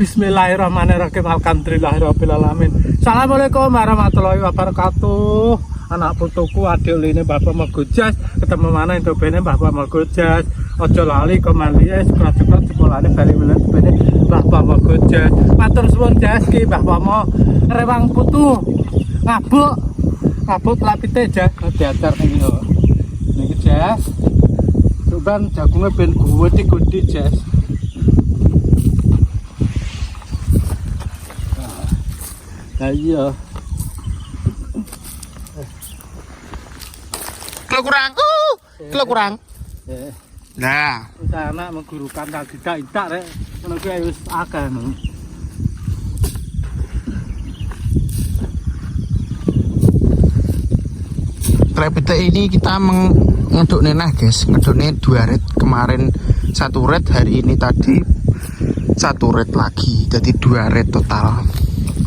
Bismillahirrahmanirrahim. Alhamdulillahirrahmanirrahim. Assalamualaikum warahmatullahi wabarakatuh. Anak putuku adik ini Bapak Mogojas ketemu mana itu bene Bapak Mogojas. Ojo lali kemalian sekolah-sekolah sekolahnya balik menit bene Bapak Mogojas. Matur suwun jas ki Bapak mau rewang putu ngabuk lapite jas diajar ning yo. Niki jas. Coban jagungnya ben gede jas. Nah iya. Kilo kurang. Nah, sana menggurukan kaki tak rek. Ngono kuwi wis akeh nang. trepite ini kita ngedukne nah guys, ngedukne 2 red kemarin 1 red, hari ini tadi 1 red lagi, jadi 2 red total.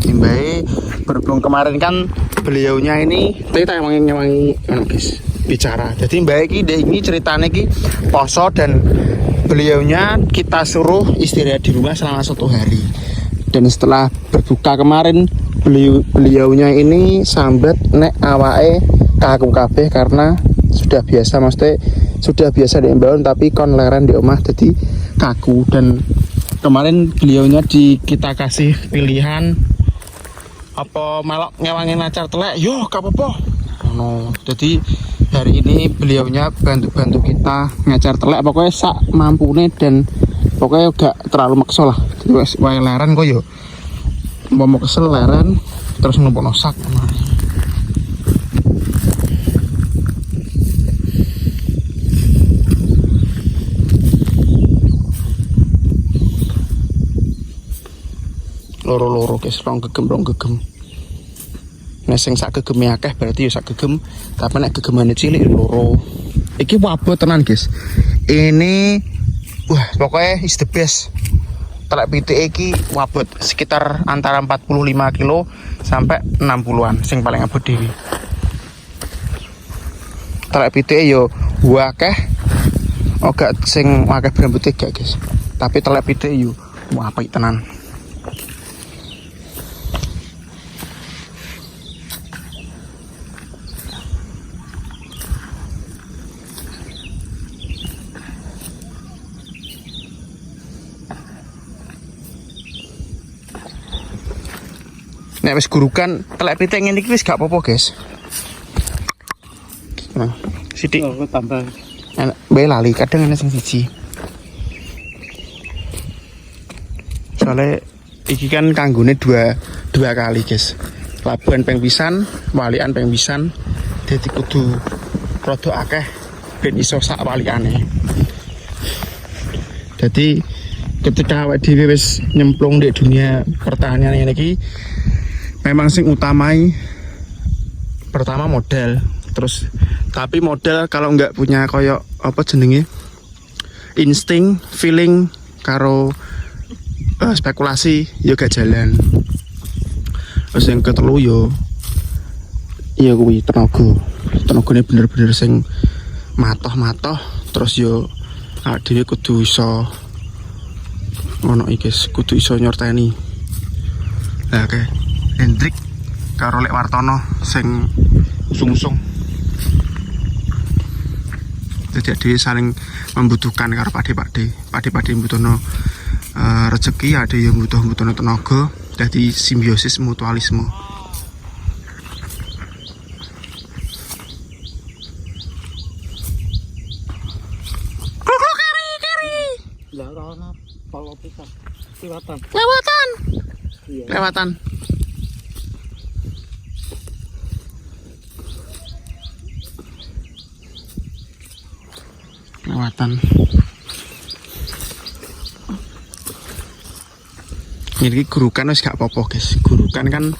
Imbai berhubung kemarin kan beliaunya ini kita ngewangi guys bicara. Jadi mbak ini ceritanya ki poso dan beliaunya kita suruh istirahat di rumah selama 1 hari. Dan setelah berbuka kemarin beliaunya ini sambat nek awake kaku kabeh karena sudah biasa, maksudnya sudah biasa diimbauan tapi kon leren di omah jadi kaku. Dan kemarin beliaunya kita kasih pilihan apa melok ngewangin acar telek, yo gak apa-apa. No. Jadi hari ini beliaunya bantu kita ngacar telek pokoknya sak mampune dan pokoknya gak terlalu maksa lah. Jadi wae leren kok yo. Mau kesel leren terus numpuk sak. Loro-loro guys, rong gegem. Nek sing sak gegeme akeh berarti ya sak gegem, tapi nek gegemane cilik loro. Iki wabot tenan guys. Ini wah, pokoknya is the best. Telek pitik iki wabot sekitar antara 45 kilo sampai 60-an sing paling abot dhewe. Telek pitik yo akeh. Oga sing akeh berambute gak guys. Tapi telek pitik yo apik tenan. Nek wis gurukan telek pitik ngene iki wis gak apa-apa, guys. Nah, sithik. Oh, tambah. Enak bae lali kadang ana sing siji. Soale iki kan kanggone dua kali, guys. Labuhan peng pisan, walikan peng pisan. Dadi kudu rada akeh ben iso sak walikane. Jadi ketika awake dhewe wis nyemplung di dunia pertanian ini iki memang sing utamai pertama modal, terus tapi modal kalau nggak punya koyok apa jenenge insting, feeling karo spekulasi yo gak jalan. Terus yang ketelu yo iya kuwi tenagane bener-bener sing matoh terus yo dhewe kudu iso ngono iki guys, kudu iso nyorteni. Lah oke. Hendrik karo Lek Wartono sing usung-usung. Jadi saling membutuhkan karo pade-pade membutuhno rezeki, ada yang butuhno tenaga. Jadi simbiosis mutualisme. Lah ana palo pisan. Lewatan. Iya. Lewatan. Ini gurukan wis gak apa-apa guys. Gurukan kan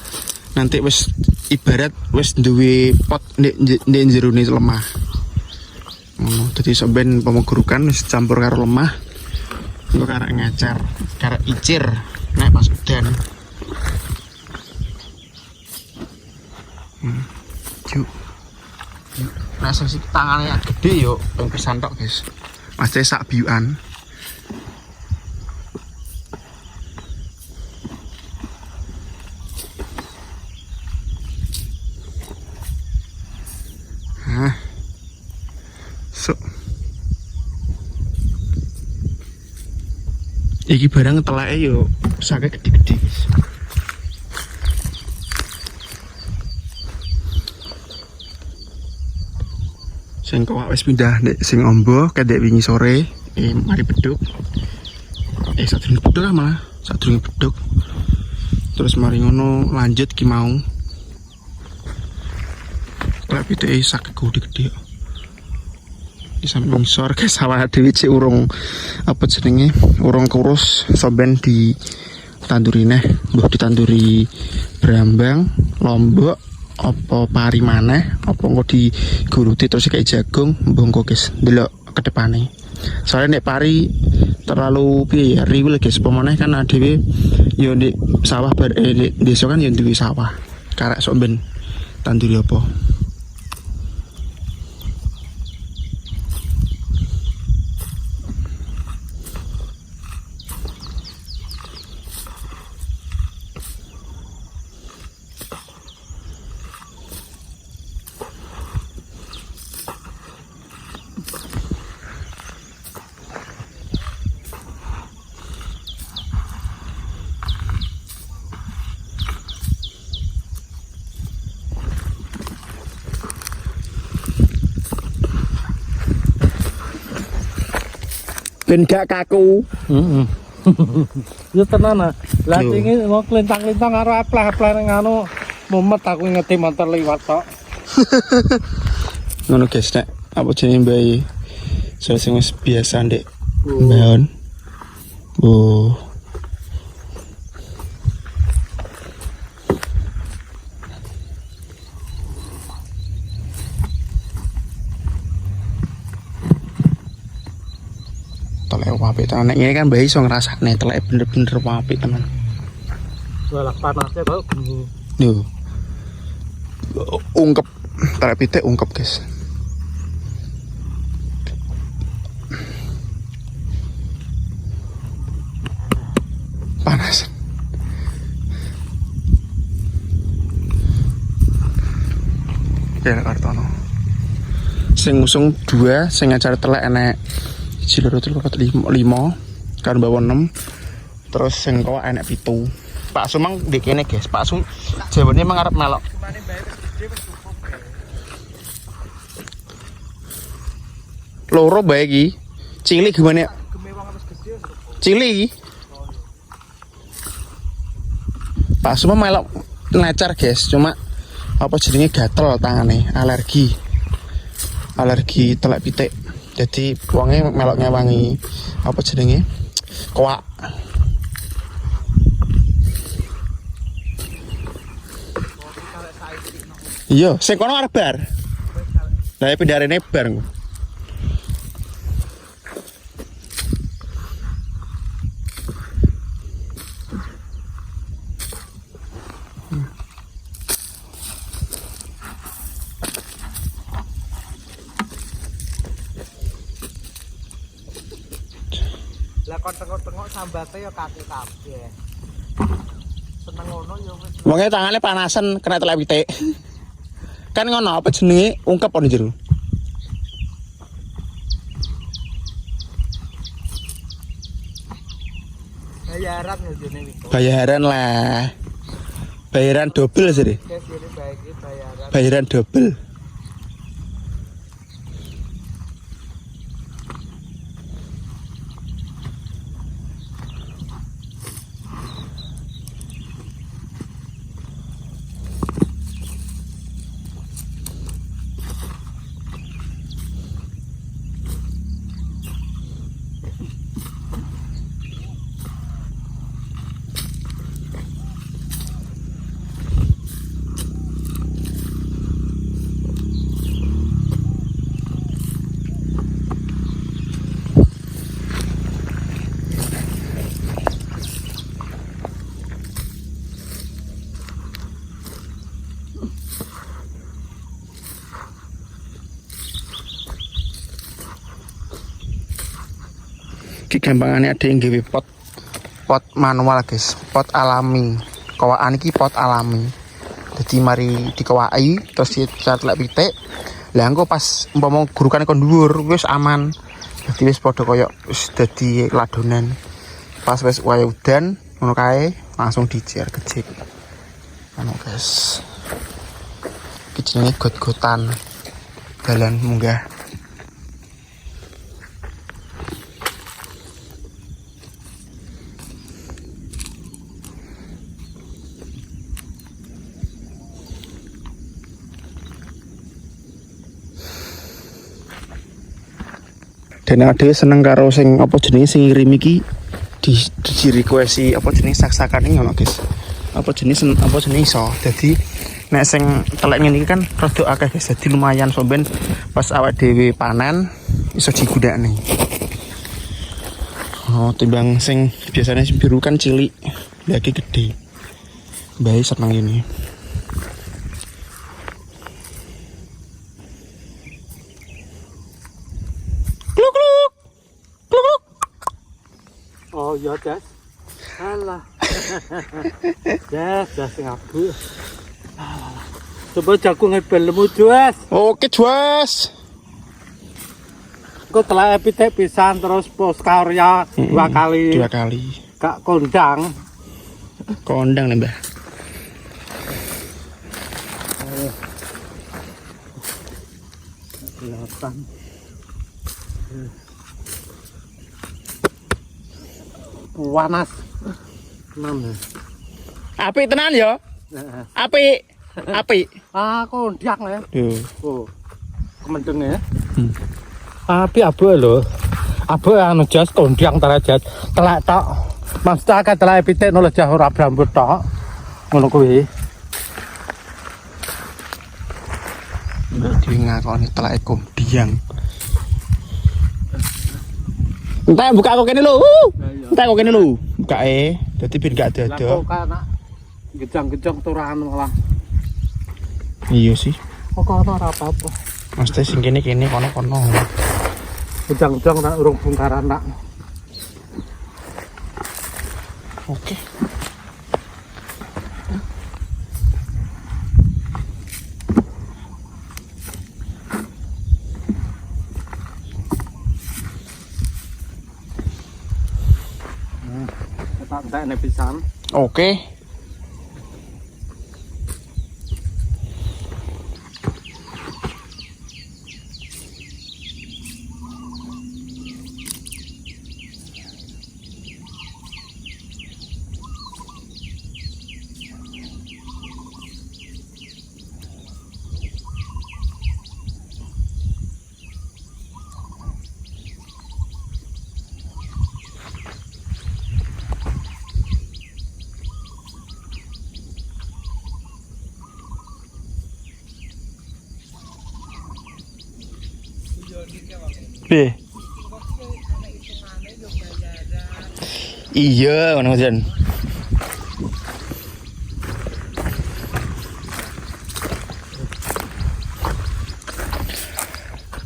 nanti wis ibarat wis duwe pot ndek jerone lemah. Dadi sampean gurukan wis campur karo lemah. Engko karek ngacar, karek icir nek pas udan. Yuk. Nah, sing tangane gede yo ping pisan tok, guys. Mesti sak biukan. Iki barang teleke yo sake gede-gede. Sing kok wis pindah nek sing ombo kedek wingi sore, mari beduk. Sadurunge beduk lah malah, sadurunge beduk. Terus mari ngono lanjut ki mau. Lek piteke sak gede-gede. Di samping sor ke sawah dhewe cek urung apa jenenge? Urung kurus sampean di tandurine, mbuh ditanduri brambang, lombok, apa pari maneh, apa engko diguruti terus kayak jagung, mbuh engko guys ndelok ke depane. Soalnya nek pari terlalu piye ya riwil guys, pemeneh kan dhewe yo di sawah di desa kan yo duwe sawah. Karek sok ben tanduri apa. Ben gak kaku. Ya tenan ah. Lah cinge mau kelintang-kelintang karo apleh-apleh ning anu mumet aku ngeti motor liwat tok. Ngono guys nek apa jenenge mbae. Sing wis biasa ndek mbaon. Oh. Telek apik tenan. Nek ngene kan mbah iso ngrasakne telek bener-bener apik tenan. Walah panasnya kok geni. Yo. Ungkep telek pitik ungkep, guys. Panas. Ya kartono. Sing ngusung 2, sing ngajar telek enek 1 2 3 4 5 kan bawa 6. Terus sing kok enek 7. Pak Sumang di kene guys. Pak Sum jawane emang arep melok. Loro bae iki. Cilik gimana? Cilik. Pak Sumang melok ngecer guys, cuma apa jenenge gatel tangane, alergi telek pitik. Jadi wonge melok ngewangi apa jenenge koak. Iya, sing kono arep bar. Lah pindarene bar. Lah kon tengok-tengok sambate ya kaki kabeh. Seneng ngono ya wis. Wonge tangane panasan kena telek pitik. Kan ngono apa jenenge ungkep ono jero. Bayaran ngene iki. Bayaran lah. Bayaran double sih. Bayaran double. Gampangannya ada yang gawe pot manual guys, pot alami. Kawaan iki pot alami. Jadi mari dikawai terus dicatlek pitik. Lah engko pas umpama gurukane kon dhuwur wis aman. Dadi wis padha koyo wis dadi ladonan. pas wis wae udan ngono kae langsung dijer kejik anu guys iki jenenge got-gotan dalan munggah. Dan ada seneng karo sing apa jenis sing ngirim iki di requesti apa jenis sak-sakan ini ngono guys. Apa jenis iso. Jadi nek sing telek ngene iki kan rada akeh guys. Jadi lumayan somben pas awak dhewe panen iso digunakne. Oh, timbang sing biasanya sing biru kan cilik, lagi gede. Bae seneng ini. Oh iya Jas. Alah. Jas ngaku. Coba jagung hebel lemu Jas. Oke Jas. Kok telah epitek pisan terus pos karya 2 kali. 2 kali. Kak kondang. Kondang nih Mbah. Delapan. Panas. 6. Apik tenan ya? Apik. Apik. Ah, kondang ya. Oh. Kemendeng ya. Api abu lho. Abu anu Jas kondang tara Jas. Telek tok. Mas tak telek epitek nol Jas ora brambut tok. Ngono kuwi. Dhewe ngakoni telek kondang. Entar buka kok kene lho. Entar kok kene lho. Bukae. Dadi ben gak dadak. Lah kok nak gejang-gejang turahan malah. Iya sih. Kok ora apa-apa. Mesti sing kene kono-kono. Gejang-gejang nak urung bongkaran nak. Oke. Tak entek pisan. Oke. Iya, ngono jan.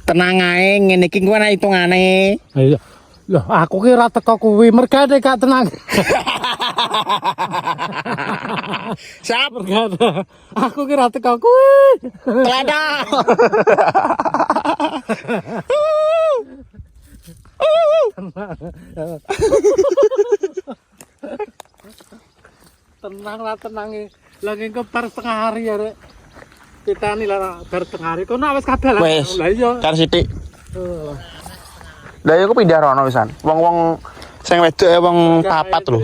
Tenang ae, ngene iki kuwi ana hitungane. Iya. Loh, aku kira teko kuwi mergane gak tenang. Siap, Mergane. Aku kira teko kuwi. Telada. Tenang lah tenange. Lagi ke bar setengah hari ya, Rek. Kita nih lah bar setengah hari. Kok wis kabeh lah. Wes. Lah iya. Kar sithik. Lah aku pindah rono pisan. Wong-wong sing wedok wong papat lho.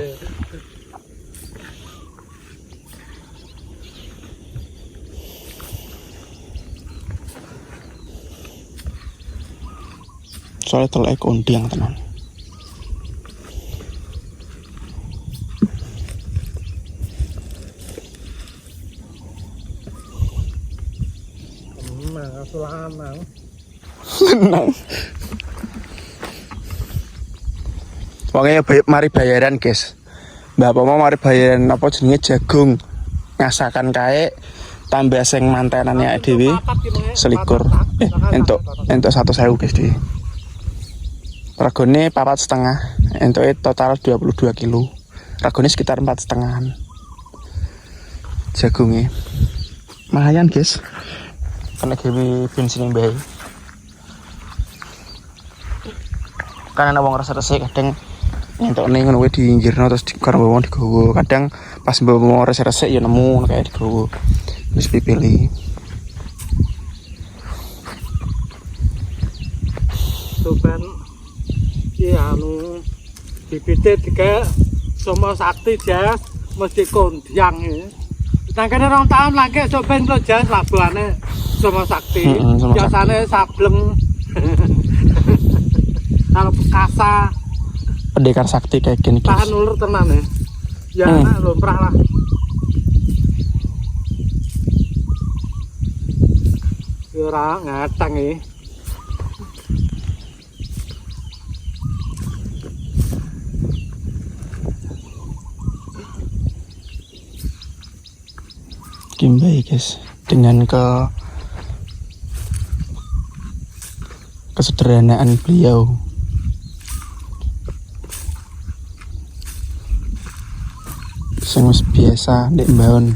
Soalnya telek kondang tenan. Lanang. Tenang. Pokoknya mari bayaran guys. Mbak Pomo mari bayaran apa jenenge jagung. Ngasakan kae tambah sing mantenane dhewe selikur. Entuk 1.000 guys dhewe. Regane 4,5. Entuke total 22 kilo. Regane sekitar 4,5-an. Jagungnya lumayan guys. Kena gawe bensin yang baik. Kan ana wong resik-resik kadang Entokne ngono kuwi diinggirno terus karo wong digowo. Kadang pas mbok resik-resik ya nemu kayak digowo. Wis dipilih. Sopan iya anu dipitit juga semua sakti jas mesti kondiang ya. Nangkene 2 tahun lagi sopan kok jas labuhane semua sakti. Biasane sableng. Kalau Bekasa Pendekar sakti kayak gini guys. tahan ulur tenan ya. Ya anak lumrah lah. Ora ngatang iki. Kimbai guys, dengan kesederhanaan beliau. Sing wis biasa ndek mbaon.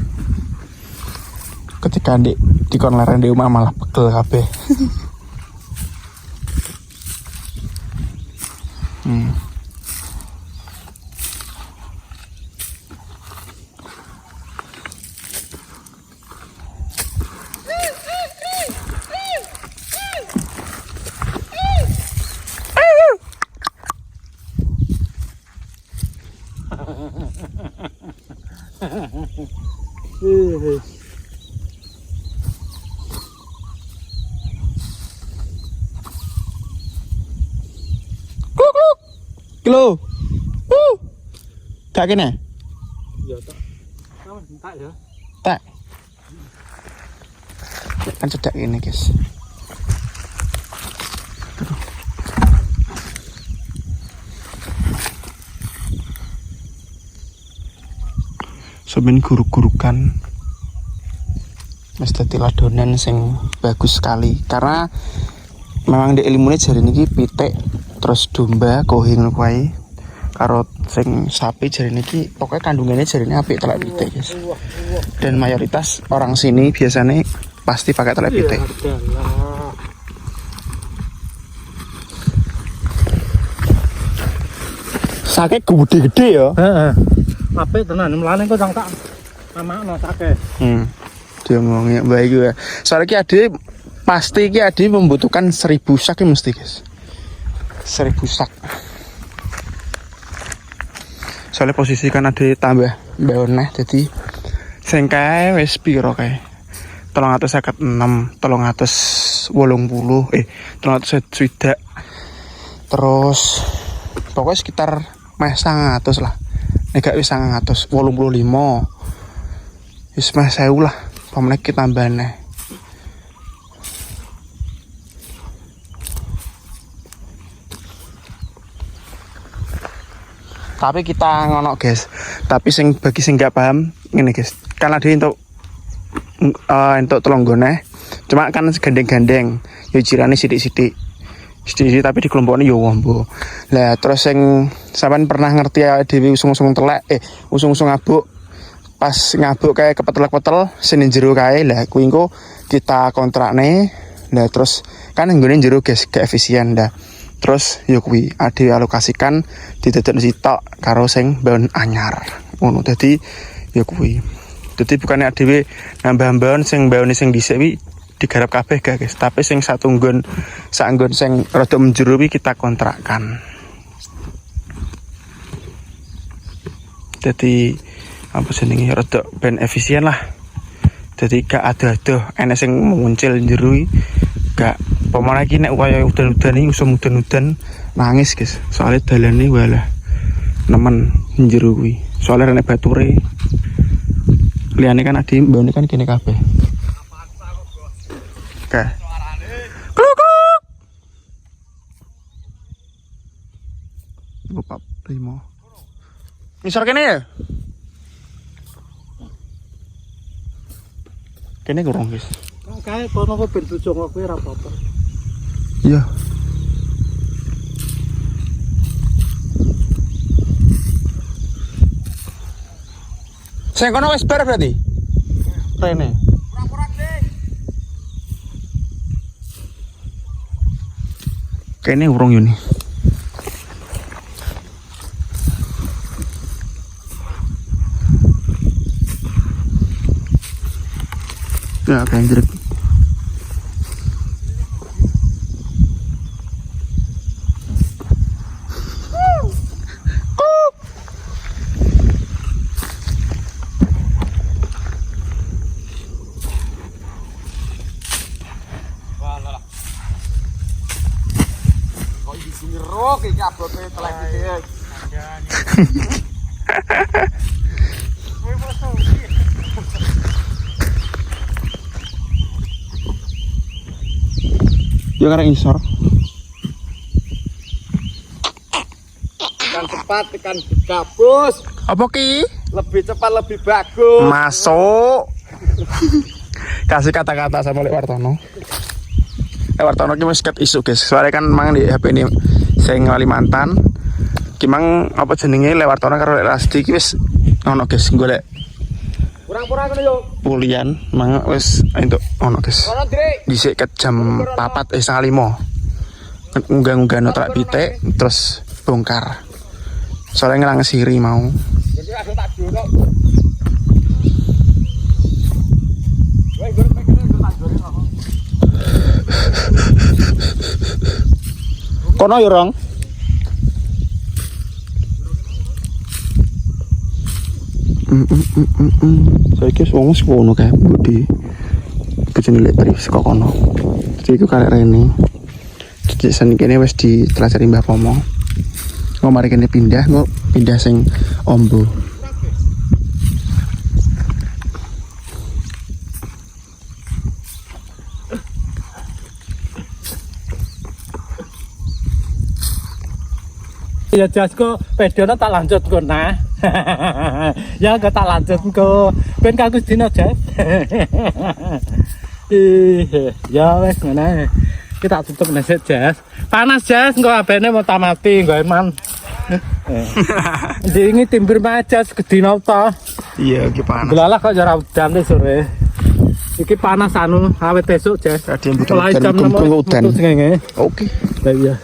Ketika ndek dikon leren di omah malah pegel kabeh. Kilo. Gak kene? Ya tak. Kamu entak ya. Tak. Kan cedak ini guys. Soben guruk-gurukan mesti ladonan sing bagus sekali karena memang di ilmune jari niki pitik terus domba kohing kuwi karo sing sapi jari niki pokoknya kandungannya jari ini apik telek pitik guys. Dan mayoritas orang sini biasanya pasti pakai telek pitik. Sake gede-gede ya. Heeh. Apik tenan mlane kok tak amakno sake. Dia ngomongnya baik ya. Soalnya ki ade pasti ki ade membutuhkan 1000 sak mesti guys. 1000 sak. Soalnya posisi kan ada tambah baoneh jadi sing kae wis piro kae. 356, 380, 300 terus pokoknya sekitar meh 100 lah. Nek gak wis 185. Wis meh 1000 lah. Pamane ki tambahane. Tapi kita ngono guys. Tapi sing bagi sing gak paham ngene guys. Kan ada untuk telonggone. Cuma kan gandeng-gandeng. Yo jirane sithik-sithik. Sithik tapi di kelompoknya yo wombo. Lah terus sing sampean pernah ngerti dhewe usung-usung telek usung-usung ngabuk. Pas ngabuk kayak kepetel-kepetel sini jero kae lah kuwi engko kita kontrakne. Lah terus kan nggone jero guys gak efisien dah. Terus yo kuwi ade alokasikan didadekno sitok karo sing bahan anyar. Ngono dadi yo kuwi. Dadi bukane dhewe nambah-nambahan sing baone sing dhisik wi digarap kabeh gak guys, tapi sing satu nggon sak nggon sing rada menjero wi kita kontrakkan. Dadi apa jenenge rada ben efisien lah. Dadi gak ada-ada enek sing muncul njero gak pemane iki nek waya udan-udan iki usum udan-udan nangis guys. Soalnya dalane walah nemen njero kuwi. Soalnya rene bature liyane kan adi mbone kan kene kabeh. Oke. Kluk. Bapak Primo. Misal kene ya? Kene kurang guys. Kae kono kok ben bojong kowe ora apa-apa. Iya. Sing kono wis bar berarti? Rene. Kene urung yo nih. Ya kendrek. Yo karek isor. Ikan cepat, ikan gabus. Apa ki? Lebih cepat, lebih bagus. Masuk. Kasih kata-kata sama Lek Wartono. Lek Wartono ki wis ket isu, guys. Soalnya kan mang di HP ini sing Kalimantan. Ki mang apa jenenge Lek Wartono karo Lek Rasti ki wis ono, guys. Golek Kurang-kurang ngono yo. pulian mang wis entuk ono, guys. Ono, Drik. Dhisik ket jam 4 setengah 5. Unggah-unggah notrak pitik terus bongkar. Soalnya ngelang siri mau. Jadi aku tak jono. Woi, gue pengen tak jono apa? Kono yo, Rong. Saya kira wong wis kono kae budi. Kecil elektrik saka kono. Jadi iku karek rene. Jadi sen kene wis ditelajari Mbah Pomo. Kok mari kene pindah sing ombo. Ya jas kok pedone tak lanjut kok nah. Ya kok tak lanjut kok. Ben kagus dino jas. Ya wes ngene. Kita tutup nasi jas. Panas jas engko abene mau tamati nggo eman. Jadi timbir jas gedino ta. Iya, iki panas. Gelalah kok jara udan te sore. Iki panas anu awet esuk jas. Tadi yang butuh Mulai udan, jam kumpul 6 udan. udan. Oke. Iya.